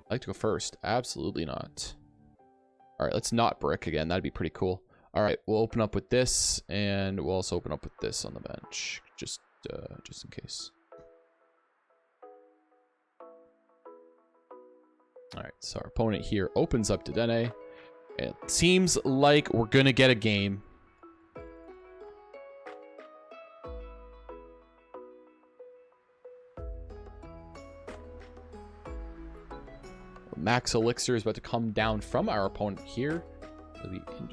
I'd like to go first. Absolutely not. All right, let's not brick again. That'd be pretty cool. All right, we'll open up with this, and we'll also open up with this on the bench, just in case. All right, so our opponent here opens up Dedenne. It seems like we're gonna get a game. Max Elixir is about to come down from our opponent here.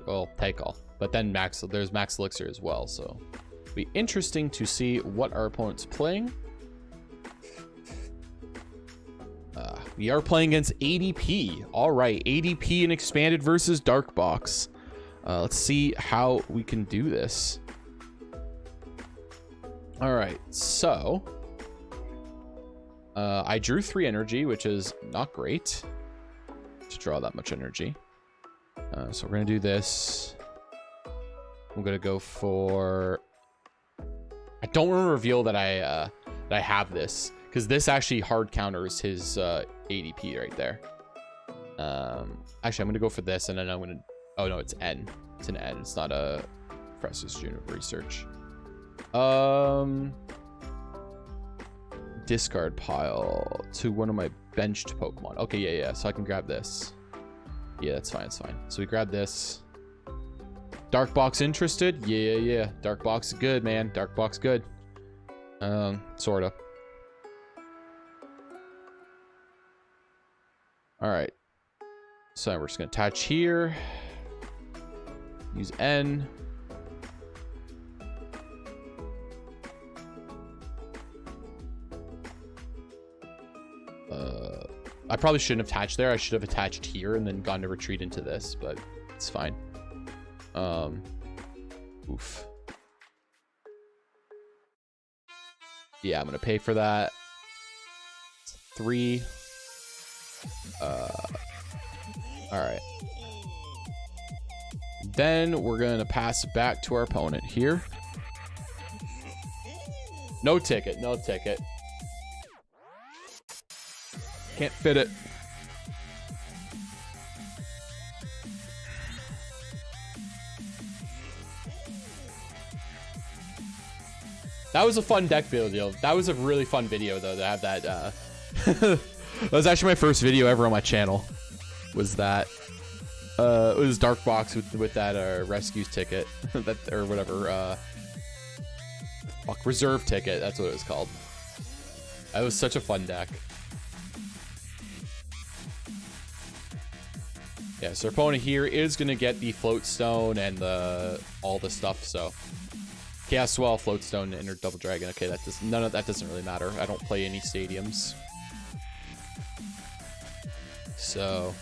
Well, take all. But then there's Max Elixir as well, so it'll be interesting to see what our opponent's playing. We are playing against ADP. All right, ADP and expanded versus DarkBox. Let's see how we can do this. All right, so I drew 3 energy, which is not great to draw that much energy. So we're gonna do this. I'm gonna go for. I don't want to reveal that I have this, because this actually hard counters his ADP right there. Actually, I'm gonna go for this, and then I'm gonna. Oh no, it's N. It's an N. It's not a Professor Juniper research. Discard pile to one of my benched Pokemon. Okay, yeah. So I can grab this. Yeah, that's fine. It's fine. So we grab this. DarkBox interested? Yeah. DarkBox good, man. DarkBox good. Sorta. All right. So we're just gonna attach here. Use N. I probably shouldn't have attached there. I should have attached here and then gone to retreat into this, but it's fine. Oof. Yeah, I'm gonna pay for that. 3. All right. Then we're gonna pass it back to our opponent here. No ticket. Can't fit it. That was a fun deck video. That was a really fun video, though, to have that. That was actually my first video ever on my channel. Was that? It was DarkBox with that rescue ticket, that or whatever. Reserve ticket. That's what it was called. That was such a fun deck. Yeah, so our opponent here is gonna get the float stone and all the stuff. So Chaos Swell, float stone, Inner Double Dragon. Okay, none of that doesn't really matter. I don't play any stadiums. So,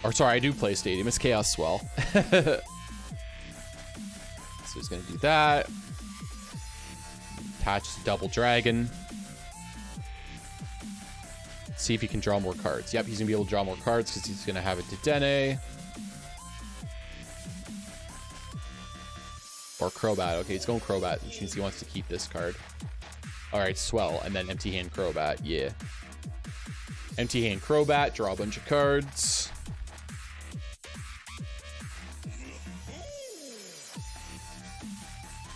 or sorry, I do play stadium. It's Chaos Swell. So he's gonna do that. Attach Double Dragon. See if he can draw more cards. Yep, he's gonna be able to draw more cards because he's gonna have a Dedenne. Or Crobat. Okay, he's going Crobat, which means he wants to keep this card. Alright, Swell, and then empty hand Crobat. Yeah. Empty hand Crobat, draw a bunch of cards.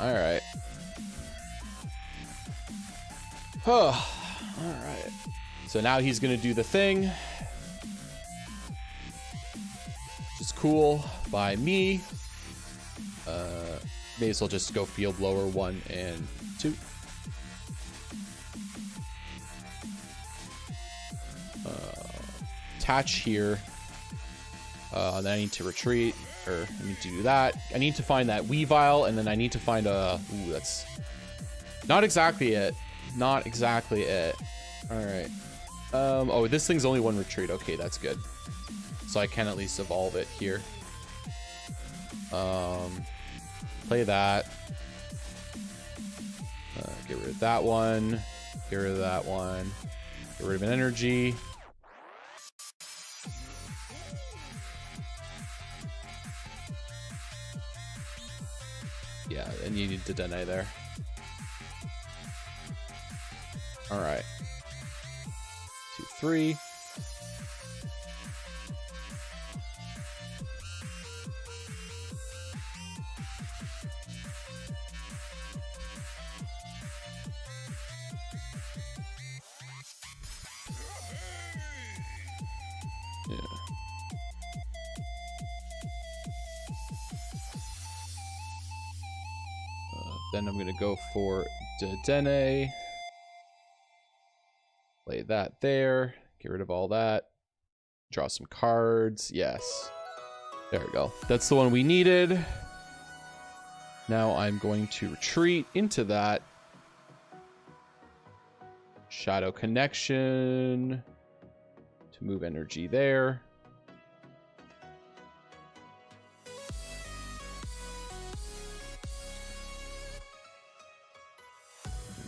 Alright. Alright. So now he's gonna do the thing. Which is cool by me. May as well just go Field Blower 1 and 2. Attach here. And then I need to retreat, or I need to do that. I need to find that Weavile, and then I need to find a. Ooh, that's not exactly it. Not exactly it. All right. Oh, this thing's only 1 retreat. Okay, that's good. So I can at least evolve it here. Play that. Get rid of that one. Get rid of that one. Get rid of an energy. Yeah, and you need to deny there. All right. 2, 3. Yeah. Then I'm gonna go for Dedenne. Lay that there. Get rid of all that. Draw some cards. Yes. There we go. That's the one we needed. Now I'm going to retreat into that. Shadow Connection. To move energy there.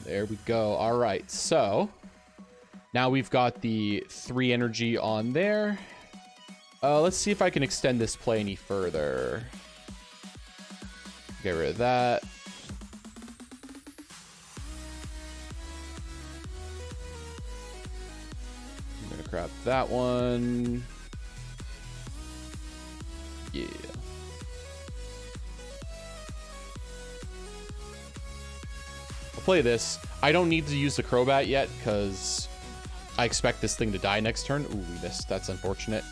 There we go. All right, so now we've got the 3 energy on there. Let's see if I can extend this play any further. Get rid of that. I'm gonna grab that one. Yeah. Play this. I don't need to use the Crobat yet because I expect this thing to die next turn. Ooh, we missed. That's unfortunate.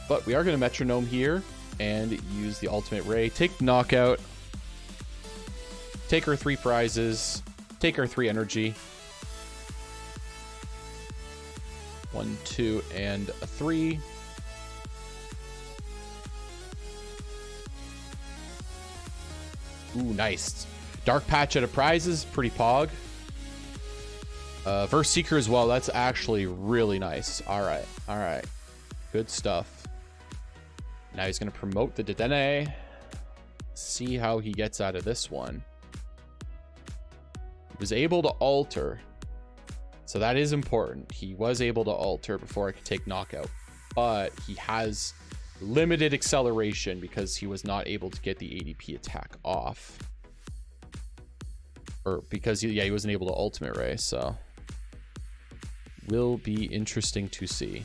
But we are going to Metronome here and use the Ultimate Ray. Take Knockout. Take our 3 prizes. Take our 3 energy. 1, 2, and a 3. Ooh, nice. Dark Patch at a prizes, pretty pog. Verse Seeker as well. That's actually really nice. All right, all right, good stuff. Now he's gonna promote the Dedenne. See how he gets out of this one. He was able to alter, so that is important. He was able to alter before I could take Knockout, but he has limited acceleration because he was not able to get the ADP attack off, or because he wasn't able to Ultimate Ray. So will be interesting to see.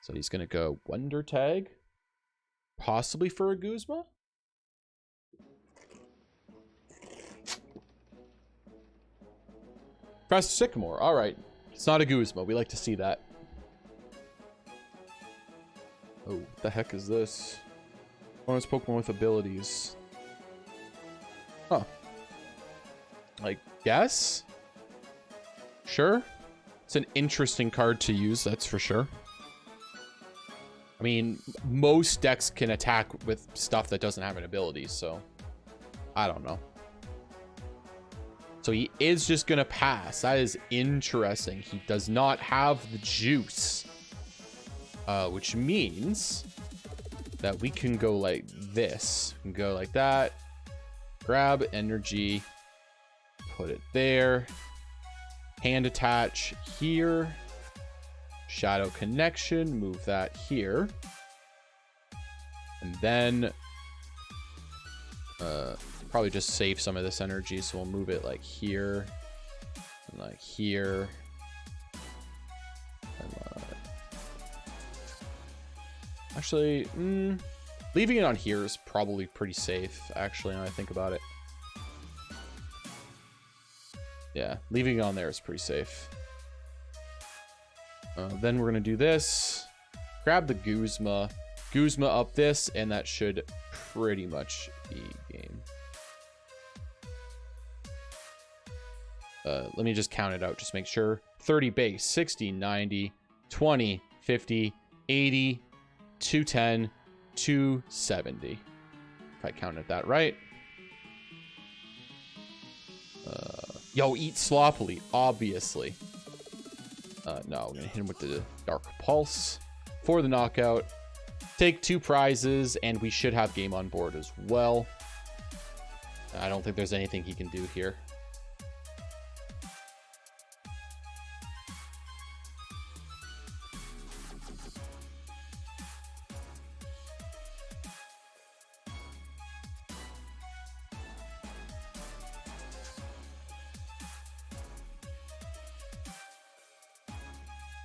So he's gonna go Wonder Tag, possibly for a Guzma. Press Sycamore. All right, it's not a Guzma. We like to see that. Oh, what the heck is this? Bonus Pokemon with abilities. Huh. I guess? Sure. It's an interesting card to use, that's for sure. I mean, most decks can attack with stuff that doesn't have an ability, so I don't know. So he is just going to pass. That is interesting. He does not have the juice. Which means that we can go like this. We can go like that. Grab energy. Put it there. Hand attach here. Shadow Connection. Move that here. And then probably just save some of this energy. So we'll move it like here. And like here. Actually, leaving it on here is probably pretty safe, actually, now I think about it. Yeah, leaving it on there is pretty safe. Then we're going to do this. Grab the Guzma. Guzma up this, and that should pretty much be game. Let me just count it out, just make sure. 30 base, 60, 90, 20, 50, 80, 210, 270. If I counted that right. Yo, eat sloppily, obviously. No, we're gonna hit him with the Dark Pulse for the knockout. Take 2 prizes, and we should have game on board as well. I don't think there's anything he can do here.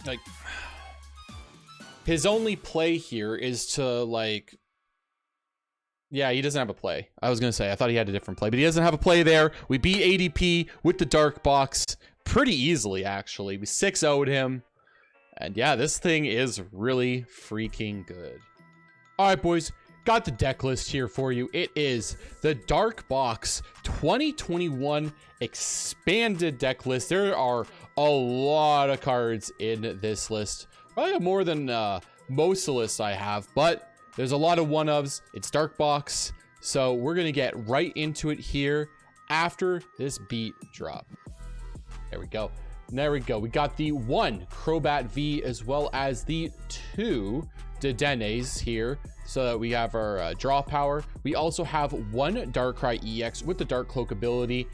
Like, his only play here is to, like, yeah, he doesn't have a play. I was gonna say, I thought he had a different play, but he doesn't have a play there. We beat ADP with the DarkBox. pretty easily, actually. We 6-0'd him. And yeah, this thing is really freaking good. All right, boys. Got the deck list here for you. It is the DarkBox 2021 expanded deck list. There are a lot of cards in this list. Probably more than most of the lists I have, but there's a lot of one-ofs. It's DarkBox. So we're going to get right into it here after this beat drop. There we go. There we go. We got the 1 Crobat V as well as the 2 Dedennes here. So that we have our draw power. We also have 1 Darkrai-EX with the Dark Cloak ability,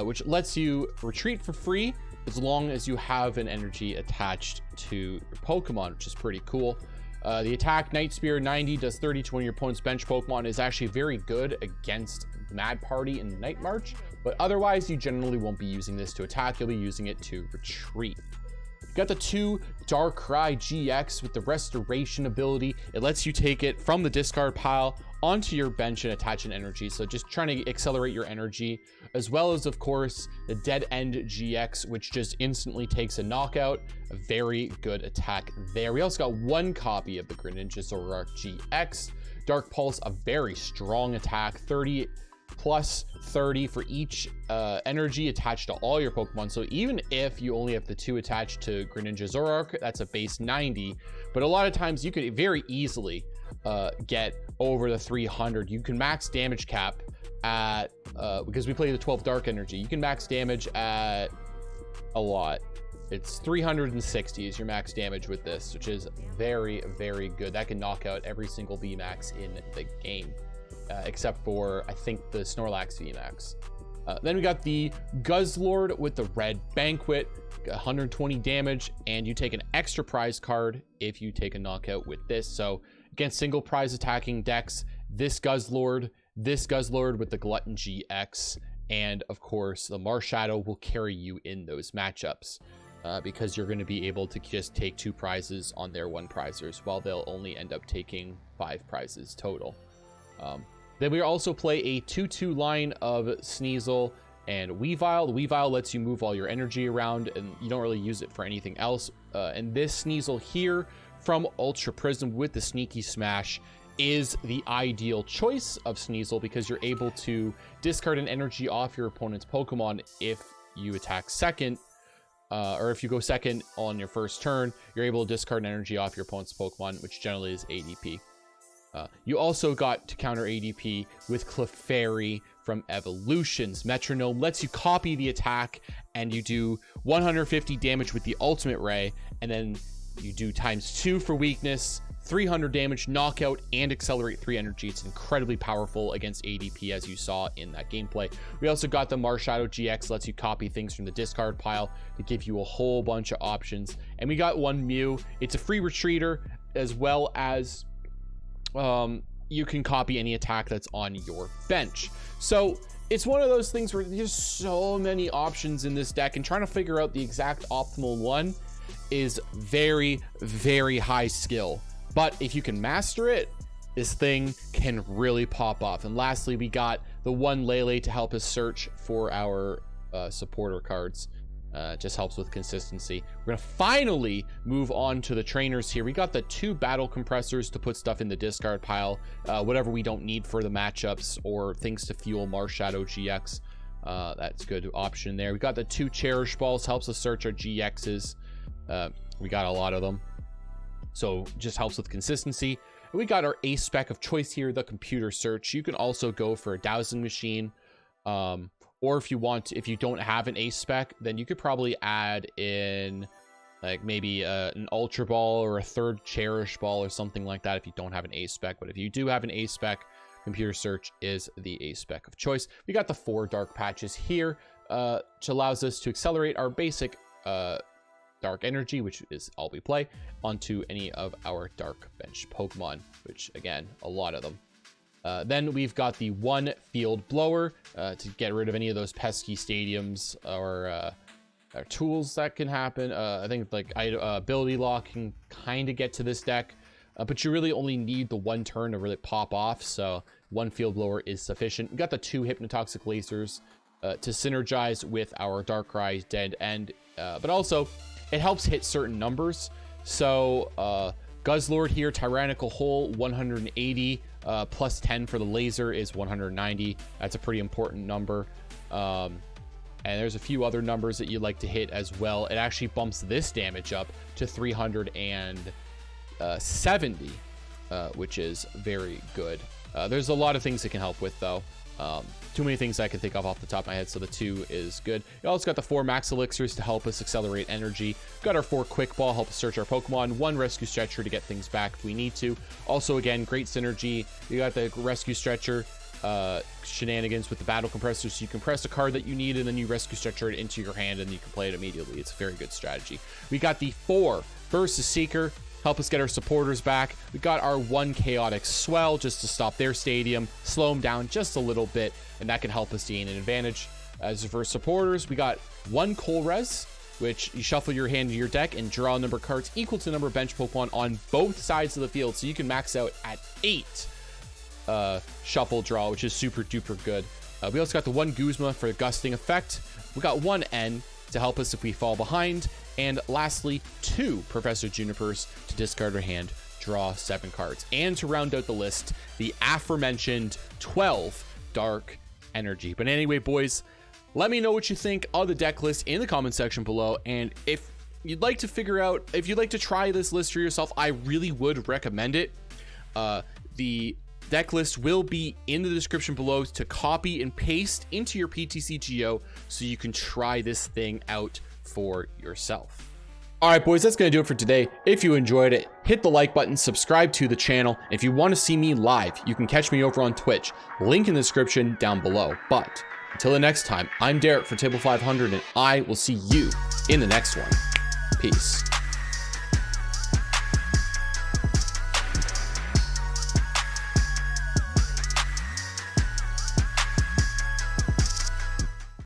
which lets you retreat for free as long as you have an energy attached to your Pokemon, which is pretty cool. The attack Night Spear 90 does 30 to one of your opponent's bench Pokemon, is actually very good against Mad Party and Night March, but otherwise you generally won't be using this to attack. You'll be using it to retreat. Got the 2 Darkrai-GX with the restoration ability. It lets you take it from the discard pile onto your bench and attach an energy. So just trying to accelerate your energy, as well as, of course, the Dedenne-GX, which just instantly takes a knockout. A very good attack there. We also got 1 copy of the Greninja Zoroark-GX Dark Pulse, a very strong attack, 30 plus 30 for each energy attached to all your Pokemon. So even if you only have the 2 attached to Greninja Zoroark, that's a base 90. But a lot of times you could very easily get over the 300. You can max damage cap at, because we play the 12 Dark Energy, you can max damage at a lot. It's 360 is your max damage with this, which is very, very good. That can knock out every single VMAX in the game. Except for, I think, the Snorlax VMAX. Then we got the Guzzlord with the Red Banquet, 120 damage, and you take an extra prize card if you take a knockout with this. So against single prize attacking decks, this Guzzlord with the Glutton GX, and of course the Marshadow will carry you in those matchups. Because you're going to be able to just take 2 prizes on their 1 prizers, while they'll only end up taking 5 prizes total. Then we also play a 2-2 line of Sneasel and Weavile. The Weavile lets you move all your energy around, and you don't really use it for anything else. And this Sneasel here from Ultra Prism with the Sneaky Smash is the ideal choice of Sneasel, because you're able to discard an energy off your opponent's Pokemon if you attack second. Or if you go second on your first turn, you're able to discard an energy off your opponent's Pokemon, which generally is ADP. You also got to counter ADP with Clefairy from Evolutions. Metronome lets you copy the attack, and you do 150 damage with the Ultimate Ray, and then you do ×2 for weakness, 300 damage, knockout, and accelerate 3 energy. It's incredibly powerful against ADP, as you saw in that gameplay. We also got the Marshadow-GX, lets you copy things from the discard pile to give you a whole bunch of options. And we got 1 Mew. It's a free retreater, as well as you can copy any attack that's on your bench. So it's one of those things where there's so many options in this deck, and trying to figure out the exact optimal one is very, very high skill. But if you can master it, this thing can really pop off. And lastly, we got the 1 Lele to help us search for our supporter cards. Just helps with consistency. We're gonna finally move on to the trainers here. We got the 2 battle compressors to put stuff in the discard pile, whatever we don't need for the matchups or things to fuel Marshadow-GX. That's a good option there. We got the 2 Cherish Balls, helps us search our GXs. We got a lot of them, so just helps with consistency. And we got our ace spec of choice here, the Computer Search. You can also go for a dowsing machine, or if you don't have an ace spec, then you could probably add in like maybe an Ultra Ball or a 3rd Cherish Ball or something like that if you don't have an ace spec. But if you do have an ace spec, Computer Search is the ace spec of choice. We got the 4 Dark Patches here, which allows us to accelerate our basic Dark Energy, which is all we play, onto any of our Dark Bench Pokemon, which again, a lot of them. Then we've got the 1 Field Blower to get rid of any of those pesky stadiums or tools that can happen. I think like ability lock can kind of get to this deck, but you really only need the 1 turn to really pop off. So 1 Field Blower is sufficient. We got the 2 Hypnotoxic Lasers to synergize with our Darkrai dead end, but also it helps hit certain numbers. So Guzzlord here, Tyrannical Hole 180, plus 10 for the laser is 190. That's a pretty important number. And there's a few other numbers that you'd like to hit as well. It actually bumps this damage up to 370, which is very good. There's a lot of things it can help with, though. Too many things I can think of off the top of my head, so the 2 is good. We also got the 4 Max Elixirs to help us accelerate energy. Got our 4 Quick Ball, help us search our Pokemon. 1 Rescue Stretcher to get things back if we need to. Also, again, great synergy. You got the Rescue Stretcher shenanigans with the Battle Compressor, so you can press a card that you need, and then you Rescue Stretcher it into your hand, and you can play it immediately. It's a very good strategy. We got the 4 versus Seeker. Help us get our supporters back. We got our 1 Chaotic Swell just to stop their stadium, slow them down just a little bit, and that can help us gain an advantage. As for supporters, we got 1 Colress, which you shuffle your hand to your deck and draw a number of cards equal to the number of bench Pokemon on both sides of the field, so you can max out at 8 shuffle draw, which is super duper good. We also got the 1 Guzma for the gusting effect. We got 1 N to help us if we fall behind. And lastly, 2 Professor Junipers to discard our hand, draw 7 cards. And to round out the list, the aforementioned 12 Dark Energy. But anyway, boys, let me know what you think of the deck list in the comment section below. And if you'd like to figure out, if you'd like to try this list for yourself, I really would recommend it. The deck list will be in the description below to copy and paste into your PTCGO so you can try this thing out for yourself. All right, boys, that's going to do it for today. If you enjoyed it, hit the like button, subscribe to the channel. If you want to see me live, you can catch me over on Twitch. Link in the description down below. But until the next time, I'm Derek for Table 500, and I will see you in the next one. Peace.